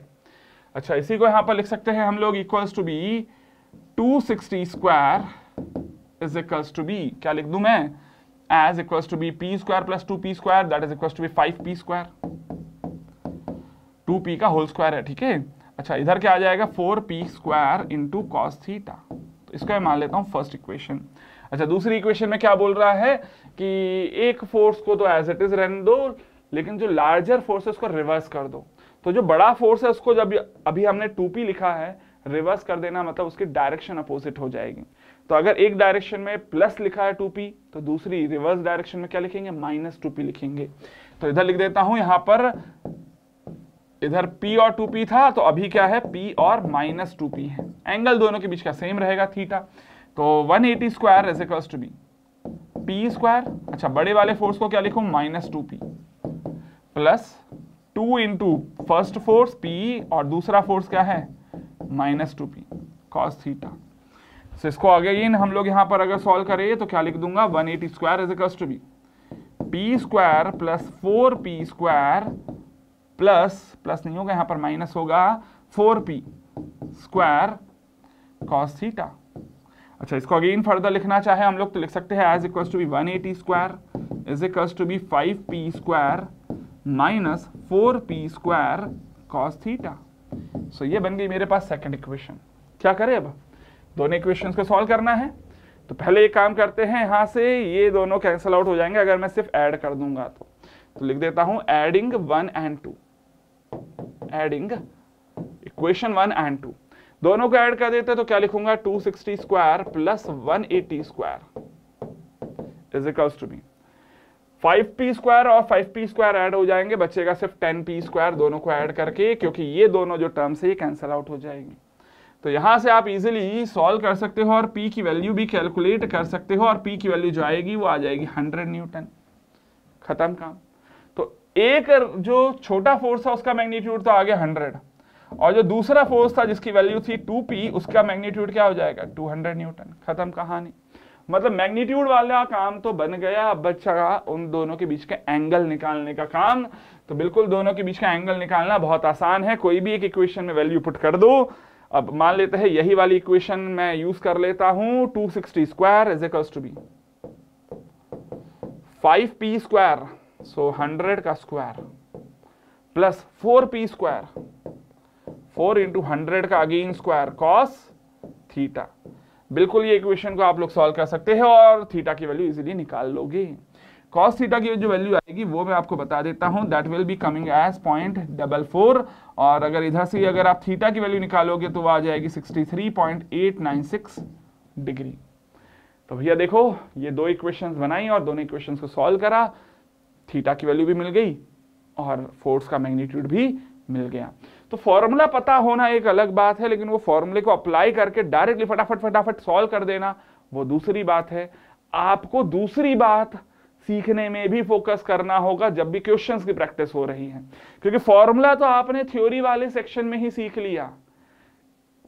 अच्छा इसी को यहां पर लिख सकते हैं हम लोग equals to be 260 square is equals to be, क्या लिख दूं मैं, as equals to be P square plus 2P square that is equals to be 5P square, 2P का होल स्क्वायर है, ठीक है। अच्छा इधर क्या आ जाएगा, 4P square into cos theta, तो इसको मैं मान लेता हूं फर्स्ट इक्वेशन। अच्छा दूसरी इक्वेशन में क्या बोल रहा है कि एक फोर्स को तो एज इट इज रहने दो, लेकिन जो लार्जर फोर्स है उसको रिवर्स कर दो। तो जो बड़ा फोर्स है उसको जब अभी हमने 2P लिखा है, रिवर्स कर देना मतलब उसकी डायरेक्शन अपोजिट हो जाएगी। तो अगर एक डायरेक्शन में प्लस लिखा है 2P, तो दूसरी रिवर्स डायरेक्शन में क्या लिखेंगे, माइनस 2P लिखेंगे। तो इधर लिख देता हूं, यहां पर इधर P और 2P था, तो अभी क्या है, P और माइनस 2P है। एंगल दोनों के बीच का सेम रहेगा थीटा, तो 180 square is equals to be P square. अच्छा बड़े वाले फोर्स को क्या लिखूं, minus 2P plus 2 into first force P और दूसरा फोर्स क्या है, माइनस 2P कॉस थीटा। तो इसको अगेन हम लोग यहां पर अगर सॉल्व करें तो क्या लिख दूंगा, 180 square is equals to be P square plus 4P square plus नहीं होगा, यहां पर माइनस होगा, 4P स्क्वायर कॉस थीटा। अच्छा इसको अगेन फर्दर लिखना चाहे हम लोग तो लिख सकते हैं as equals to be 180 square is equals to be 5P square minus 4P square cos theta. So ये बन गई मेरे पास सेकंड इक्वेशन। क्या करें अब, दोनों इक्वेशंस को सॉल्व करना है। तो पहले एक काम करते हैं, यहां से ये दोनों कैंसिल आउट हो जाएंगे अगर मैं सिर्फ ऐड कर दूंगा तो लिख देता हूं adding 1 and 2, adding equation 1 and 2 दोनों को ऐड कर देते तो क्या लिखूंगा, 260 square plus 180 square is equals to be 5P square और 5P स्क्वायर ऐड हो जाएंगे, बचेगा सिर्फ 10P स्क्वायर दोनों को ऐड करके, क्योंकि ये दोनों जो टर्म्स है ये कैंसिल आउट हो जाएंगी। तो यहां से आप इजीली सॉल्व कर सकते हो और P की वैल्यू भी कैलकुलेट कर सकते हो और P की वैल्यू जो आएगी वो आ जाएगी 100 न्यूटन, खत्म काम। तो एक जो छोटा फोर्स था उसका मैग्नीट्यूड तो आ गया 100 और जो दूसरा फोर्स था जिसकी वैल्यू थी 2P उसका मैग्नीट्यूड क्या हो जाएगा, 200 न्यूटन, खत्म कहानी। मतलब मैग्नीट्यूड वाला काम तो बन गया, अब बचा उन दोनों के बीच के एंगल निकालने का काम। तो बिल्कुल दोनों के बीच का एंगल निकालना बहुत आसान है, कोई भी एक इक्वेशन में वैल्यू पुट कर दो। अब मान लेते हैं यही वाली इक्वेशन मैं यूज कर लेता हूं, 260 square is equals to be 5P square, so 100 का square plus 4P square, 4 into 100 का अगेन स्क्वायर कॉस थीटा। बिल्कुल ये इक्वेशन को आप लोग सॉल्व कर सकते हैं और थीटा की वैल्यू इजीली निकाल लोगे। कॉस थीटा की जो वैल्यू आएगी वो मैं आपको बता देता हूं, that will be coming as 0.44 और अगर इधर से अगर आप थीटा की वैल्यू निकालोगे तो वो आ जाएगी 63.896 डिग्री। तो भैया देखो ये दो इक्वेशंस बनाई और दोनों इक्वेशंस को सॉल्व करा, थीटा की वैल्यू भी मिल गई और फोर्स का मैग्नीट्यूड भी मिल गया। तो फॉर्मूला पता होना एक अलग बात है, लेकिन वो फॉर्मूले को अप्लाई करके डायरेक्टली फटाफट सॉल्व कर देना वो दूसरी बात है। आपको दूसरी बात सीखने में भी फोकस करना होगा जब भी क्वेश्चंस की प्रैक्टिस हो रही है, क्योंकि फॉर्मूला तो आपने थ्योरी वाले सेक्शन में ही सीख लिया।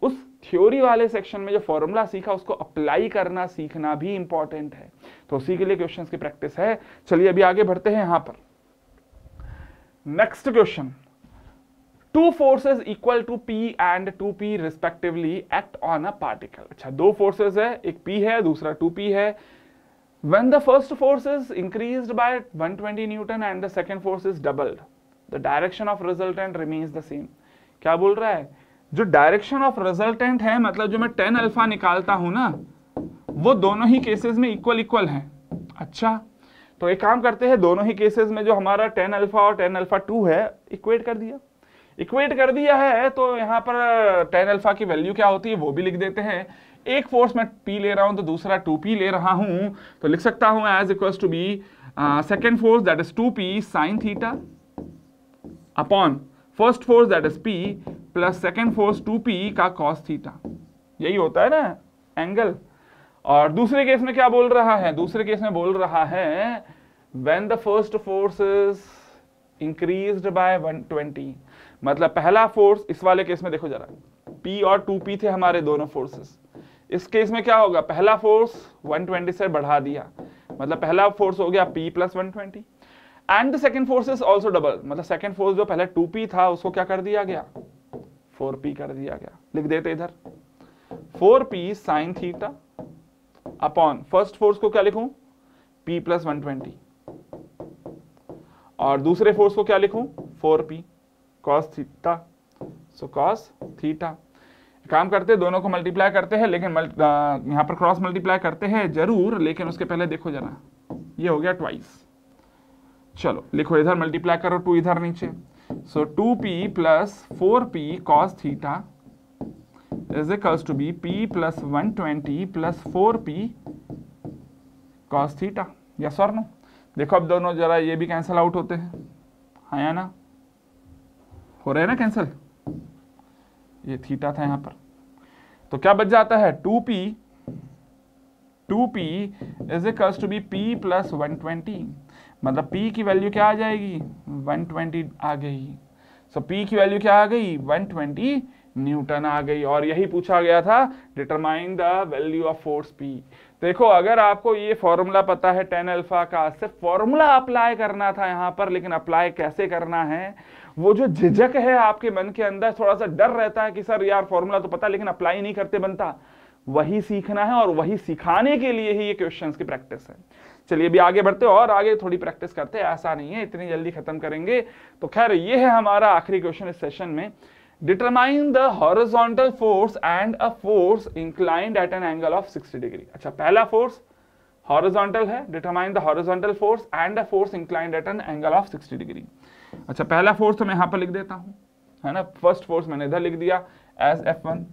उस थ्योरी वाले सेक्शन में जो फॉर्मूला सीखा उसको अप्लाई करना सीखना भी इंपॉर्टेंट है, तो उसी के लिए क्वेश्चंस की प्रैक्टिस है। चलिए अभी आगे बढ़ते हैं। यहां पर next question, two forces equal to P and 2P respectively act on a particle. अच्छा, दो फोर्सेस है, एक P है दूसरा 2P है। When the first force is increased by 120 Newton and the second force is doubled, the direction of resultant remains the same। क्या बोल रहा है, जो डायरेक्शन ऑफ रिजल्टेंट है, मतलब जो मैं 10 अल्फा निकालता हूं ना, वो दोनों ही केसेस में इक्वल इक्वल है। अच्छा, तो एक काम करते हैं, दोनों ही केसेस में जो हमारा 10 अल्फा और 10 अल्फा 2 है, इक्वेट कर दिया है। तो यहाँ पर 10 अल्फा की वैल्यू क्या होती है वो भी लिख देते हैं। एक फोर्स मैं P ले रहा हूं तो दूसरा 2P ले रहा हूं, तो लिख सकता हूं as equals to be second force that is 2P sine theta upon first force that is P plus second force 2P का कॉस थीटा। यही होता है ना एंगल। और दूसरे केस में क्या बोल रहा है, दूसरे केस में बोल रहा है when the first force is increased by 120, मतलब पहला फोर्स, इस वाले केस में देखो जरा, P और 2P थे हमारे दोनों फोर्सेस। इस केस में क्या होगा, पहला फोर्स 120 से बढ़ा दिया, मतलब पहला फोर्स हो गया P plus 120 and the second force is also double, मतलब सेकेंड फोर्स जो पहले 2P था उसको क्या कर दिया गया, 4P कर दिया गया। लिख देते इधर 4P sign theta upon first force को क्या लिखूं, P प्लस 120, और दूसरे फोर्स को क्या लिखूं, 4P cos theta, so cos theta. काम करते हैं, दोनों को मल्टीप्लाई करते हैं, लेकिन यहां पर क्रॉस मल्टीप्लाई करते हैं जरूर, लेकिन उसके पहले देखो जरा, ये हो गया ट्वाइस। चलो लिखो, इधर मल्टीप्लाई करो, 2 इधर नीचे, so 2P plus 4P cos theta is equals to be P plus 120 plus 4P cos theta. Yes or no? देखो अब दोनों जरा ये भी कैंसिल आउट होते हैं, हाँ या ना, हो रहे हैं ना कैंसिल, ये थीटा था यहां पर, तो क्या बच जाता है 2P is equals to be P plus 120, मतलब P की वैल्यू क्या आ जाएगी, 120 आ गई। सो P की वैल्यू क्या आ गई, 120 न्यूटन आ गई। और यही पूछा गया था, determine the value of force P। देखो अगर आपको ये फॉर्मूला पता है 10 अल्फा का, सिर्फ फॉर्मूला अप्लाई करना था यहां पर, लेकिन अप्लाई कैसे करना है, वो जो झिझक है आपके मन के अंदर, थोड़ा सा डर रहता है कि सर यार फॉर्मूला तो पता लेकिन अप्लाई नहीं करते बनता, वही सीखना है और वही सिखाने के लिए ही ये क्वेश्चंस की प्रैक्टिस है। चलिए अभी आगे बढ़ते और आगे थोड़ी प्रैक्टिस करते हैं, ऐसा नहीं है इतनी जल्दी खत्म करेंगे। तो खैर ये है हमारा आखिरी क्वेश्चन इस सेशन में, determine the horizontal force and a force inclined at an angle of 60 degree. अच्छा, पहला फोर्स हॉरिजॉन्टल है, determine the horizontal force and a force inclined at an angle of 60 degree. अच्छा, पहला फोर्स तो मैं यहां पर लिख देता हूं, है ना, फर्स्ट फोर्स मैंने इधर लिख दिया एज F1।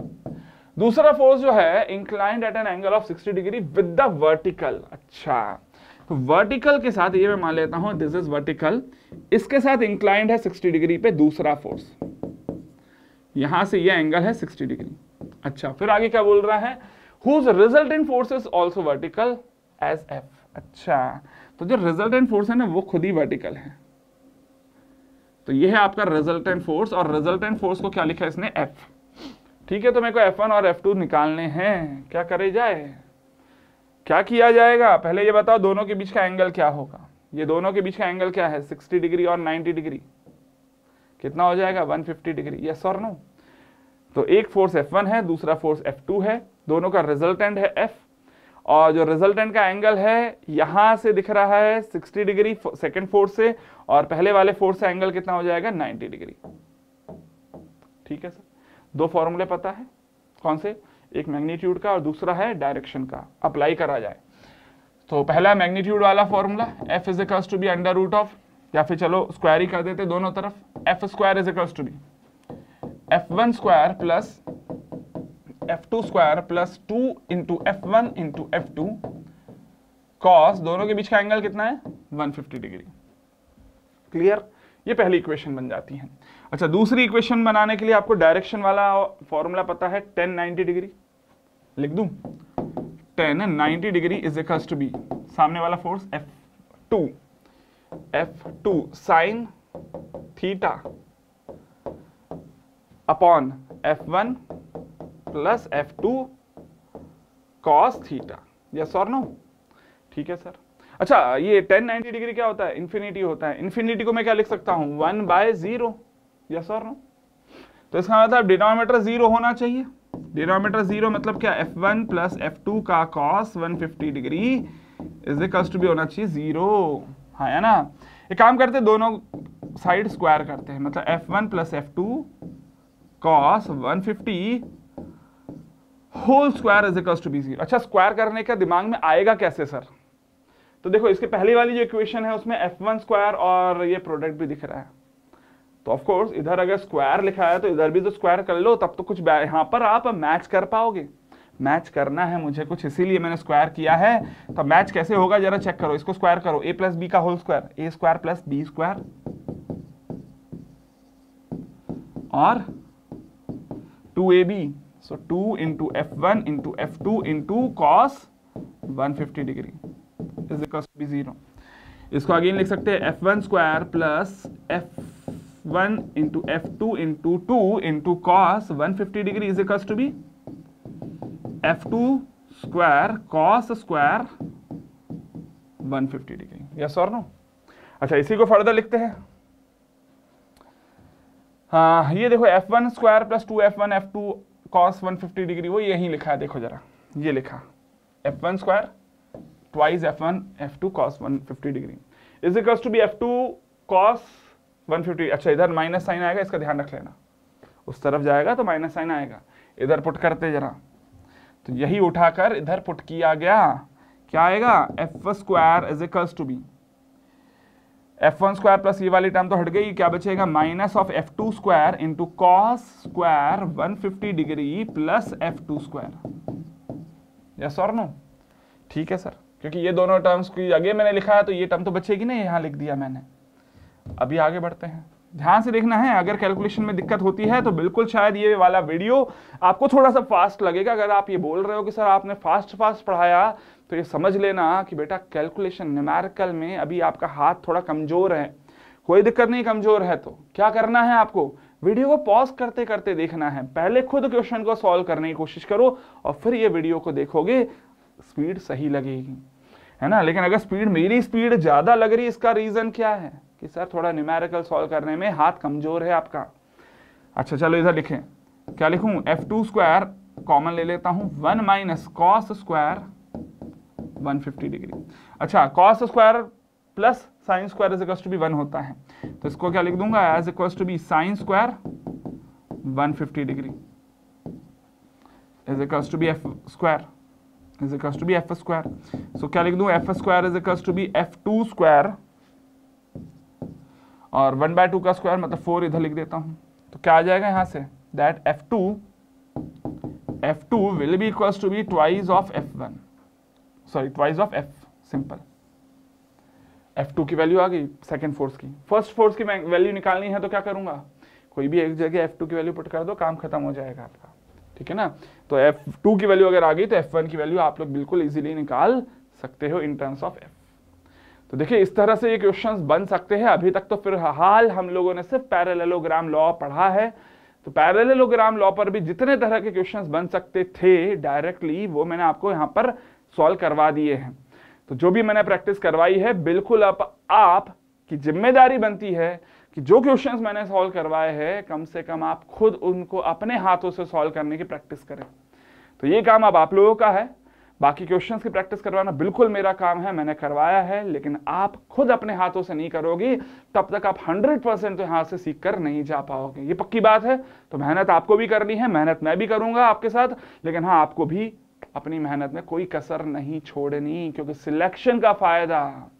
दूसरा फोर्स जो है inclined at an angle of 60 degree with the vertical. अच्छा, तो वर्टिकल के साथ ये मैं मान लेता हूं दिस इज वर्टिकल, इसके साथ इंक्लाइंड है 60 डिग्री पे दूसरा फोर्स, यहां से ये एंगल है 60 डिग्री। अच्छा, फिर आगे क्या बोल रहा है, whose resultant force is also vertical as F। अच्छा, तो जो रिजल्टेंट फोर्स है ना वो खुद ही वर्टिकल है, तो ये है आपका रिजल्टेंट फोर्स, और रिजल्टेंट फोर्स को क्या लिखा है इसने, F। ठीक है, तो मेरे को F1 और F2 निकालने हैं, क्या करे जाए, क्या किया जाएगा, पहले ये बताओ दोनों के बीच का एंगल क्या होगा। ये दोनों के बीच का एंगल क्या है, 60 डिग्री और 90 डिग्री, कितना हो जाएगा, 150 डिग्री। Yes or no? तो एक फोर्स F1 है, दूसरा फोर्स F2 है, दोनों का रिजल्टेंट है F, और जो रिजल्टेंट का एंगल है यहां से दिख रहा है 60 डिग्री सेकेंड फोर्स से, और पहले वाले फोर्स से एंगल कितना हो जाएगा, 90 डिग्री। ठीक है सर, दो फॉर्मूले पता है, कौन से, एक मैग्नीट्यूड का और दूसरा है डायरेक्शन का, अप्लाई करा जाए। तो पहला मैग्नीट्यूड वाला formula, F is equals to be under root of, या फिर चलो स्क्वायर ही कर देते दोनों तरफ, F square is equals to be F1 square plus F2 square plus 2 into F1 into F2 cos, दोनों के बीच का एंगल कितना है, 150 डिग्री। क्लियर? ये पहली इक्वेशन बन जाती है। अच्छा, दूसरी इक्वेशन बनाने के लिए आपको डायरेक्शन वाला फॉर्मूला पता है, 10 90 डिग्री, लिख दूं 10 90 degree is equals to be सामने वाला force F2 sine theta upon F1 plus F2 cos theta. Yes or no? ठीक है सर। अच्छा, ये 10 90 डिग्री क्या होता है, इन्फिनिटी होता है। इन्फिनिटी को मैं क्या लिख सकता हूं, 1/0। Yes or no? तो इसका मतलब डिनोमिनेटर 0 होना चाहिए। डिनोमिनेटर 0 मतलब क्या, f1 प्लस f2 का cos 150 degree is equals to be होना चाहिए 0। हाँ है ना। एक काम करते हैं, दोनों साइड स्क्वायर करते हैं, मतलब f1 plus f2 cos 150 whole square is equals to be 0। अच्छा, स्क्वायर करने का दिमाग में आएगा कैसे सर? तो देखो, इसके पहले वाली जो इक्वेशन है उसमें f1 स्क्वायर और ये प्रोडक्ट भी दिख रहा है, तो ऑफ कोर्स इधर अगर स्क्वायर लिखा है तो इधर भी तो स्क्वायर कर लो, तब तो कुछ यहां पर आप मैच कर पाओगे। मैच करना है मुझे कुछ, इसीलिए मैंने स्क्वायर किया है। तो मैच कैसे होगा जरा चेक करो, इसको स्क्वायर करो, a प्लस बी का whole square, a square plus b square और 2ab, so 2 into f1 into f2 into cos 150 degree is equal to 0। इसको अगेन लिख सकते हैं f1 square plus f1 into f2 into 2 into cos 150 degree is equal to be f2 square cos square 150 degree. Yes or no? अच्छा, इसी को फर्दर लिखते हैं। हाँ, ये देखो f1 square plus 2f1 f2 cos 150 degree, वो यही लिखा है, देखो जरा, ये लिखा f1 square twice f1 f2 cos 150 degree is equals to be f2 cos 150। अच्छा, इधर माइनस साइन आएगा, इसका ध्यान रख लेना, उस तरफ जाएगा तो माइनस साइन आएगा। इधर पुट करते जरा, तो यही उठाकर इधर पुट किया गया, क्या आएगा, f square is equals to be f1 square plus ये वाली टर्म तो हट गई, क्या बचेगा, minus of f2 square into cos square 150 degree plus f2 square. Yes or no? ठीक है सर, क्योंकि ये दोनों टर्म्स की आगे मैंने लिखा है तो ये टर्म तो बचेगी ना, यहाँ लिख दिया मैंने। अभी आगे बढ़ते हैं, ध्यान से देखना है, अगर कैलकुलेशन में दिक्कत होती है तो बिल्कुल शायद ये वाला वीडियो आपको थोड़ा सा फास्ट लगेगा। अगर आप ये बोल रहे हो कि सर आपने फास्ट पढ़ाया, तो ये समझ लेना कि बेटा कैलकुलेशन न्यूमेरिकल में अभी आपका हाथ थोड़ा कमजोर है। कोई दिक्कत नहीं, कमजोर है तो क्या करना है आपको, वीडियो को पॉज करते करते देखना है, पहले खुद क्वेश्चन को सॉल्व करने की कोशिश करो और फिर ये वीडियो को देखोगे, स्पीड सही लगेगी, है ना। लेकिन अगर मेरी स्पीड ज्यादा लग रही है, इसका रीजन क्या है कि सर थोड़ा न्यूमेरिकल सॉल्व करने में हाथ कमजोर है आपका। अच्छा चलो इधर लिखें, क्या लिखूं, f2 स्क्वायर कॉमन ले लेता हूं, 1 माइनस कॉस स्क्वायर 150 डिग्री। अच्छा, cos square plus sine square is equals to be 1 होता है, तो इसको क्या लिख दूंगा, as equals to be sine square 150 degree is equals to be f square is equals to be f square. So क्या लिख दूं, f square is equals to be f2 square और 1/2 का स्क्वायर मतलब 4 इधर लिख देता हूं, तो क्या आ जाएगा यहां से, that f2 will be equals to be twice of f1, sorry twice of f, simple. f2 की वैल्यू आ गई सेकंड फोर्स की, फर्स्ट फोर्स की वैल्यू निकालनी है तो क्या करूंगा, कोई भी एक जगह f2 की वैल्यू पुट कर दो, काम खत्म हो जाएगा आपका, ठीक है ना। तो f2 की वैल्यू अगर आ गई तो f1 की वैल्यू आप लोग बिल्कुल इजीली निकाल सकते हो इन टर्म्स ऑफ f। तो देखिए इस तरह से ये क्वेश्चंस बन सकते हैं। अभी तक तो फिलहाल हम लोगों ने सिर्फ पैरेललोग्राम लॉ पढ़ा है, तो पैरेललोग्राम लॉ पर भी जितने तरह के क्वेश्चंस बन सकते थे डायरेक्टली, वो मैंने आपको यहाँ पर सॉल्व करवा दिए हैं। तो जो भी मैंने प्रैक्टिस करवाई है, बिल्कुल आप की जिम्मेदारी बनती है कि जो क्वेश्चंस मैंने सॉल्व करवाए हैं, कम से कम आप खुद उनको अपने हाथों से सॉल्व करने की प्रैक्टिस करें। तो ये काम अब आप लोगों का है, बाकी क्वेश्चंस की प्रैक्टिस करवाना बिल्कुल मेरा काम है, मैंने करवाया है, लेकिन आप खुद अपने हाथों से नहीं करोगे तब तक आप 100% तो यहाँ से सीख कर नहीं जा पाओगे, ये पक्की बात है। तो मेहनत आपको भी करनी है, मेहनत मैं भी करूंगा आपके साथ, लेकिन हाँ आपको भी अपनी मेहनत में कोई कसर नहीं छोड़नी, क्योंकि सिलेक्शन का फायदा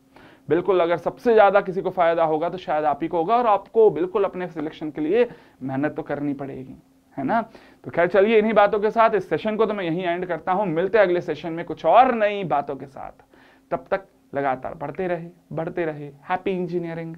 बिल्कुल, अगर सबसे ज्यादा किसी को फायदा होगा तो शायद आप ही को होगा, और आपको बिल्कुल अपने सिलेक्शन के लिए मेहनत तो करनी पड़ेगी, है ना। तो खैर चलिए, इन्हीं बातों के साथ इस सेशन को तो मैं यहीं एंड करता हूं। मिलते हैं अगले सेशन में कुछ और नई बातों के साथ, तब तक लगातार बढ़ते रहे। Happy engineering.